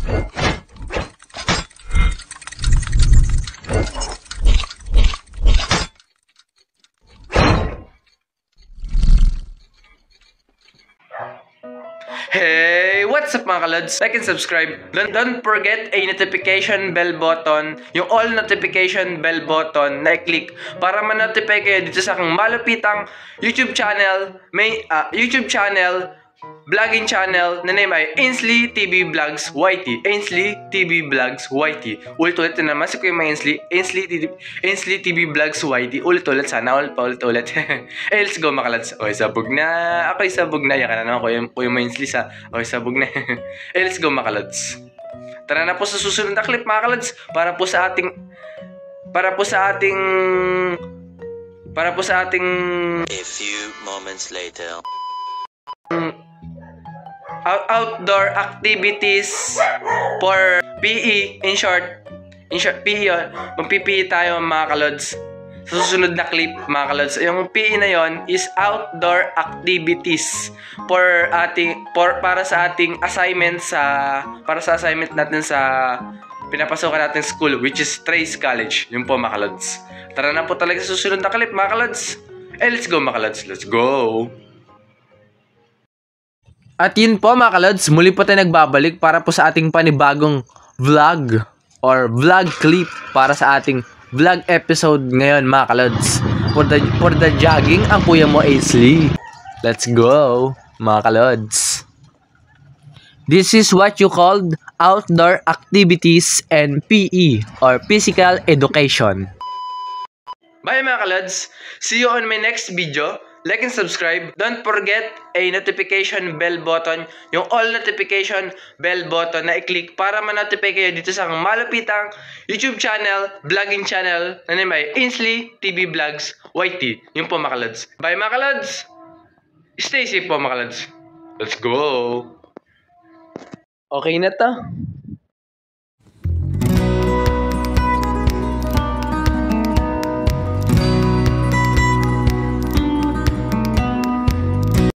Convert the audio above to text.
Hey! What's up mga kalods? Like and subscribe. Don't forget a notification bell button, yung all notification bell button na i-click para ma-notify kayo dito sa aking malupitang YouTube channel, vlogging channel na name ay Ainsley TV Vlogs YT. Ainsley TV Vlogs YT. Ulit-ulit na naman si Kuya Ainsley TV Vlogs YT. Ulit-ulit sana. Ulit-ulit. Let's go mga kalods. Okay, sabog na. Ako'y sabog na. Yakan na naman Kuya Ainsley sa. Okay, sabog na. Let's go mga kalods. Tara na po sa susunod na clip mga kalods. Para po sa ating A few moments later. Outdoor activities for PE. In short PE yun. Magpi-PE tayo mga kalods sa susunod na clip mga kalods. Yung PE na yon is outdoor activities para sa ating assignment natin sa pinapasokan natin school, which is Trace College. Yun po mga kalods. Tara na po talaga sa susunod na clip mga kalods. Let's go mga kalods. Let's go. At yun po mga kalods, muli po tayo nagbabalik para po sa ating panibagong vlog or vlog clip para sa ating vlog episode ngayon mga kalods. For the jogging, ang kuya mo Ainsley. Let's go mga kalods. This is what you called outdoor activities and PE or physical education. Bye mga kalods. See you on my next video. Like and subscribe. Don't forget a notification bell button, yung all notification bell button na i-click para ma-notify kayo dito sa malupitang YouTube channel, vlogging channel na name ay Ainsley TV Vlogs YT. Yun po mga kalods. Bye mga kalods. Stay safe po mga kalods. Let's go. Okay na to.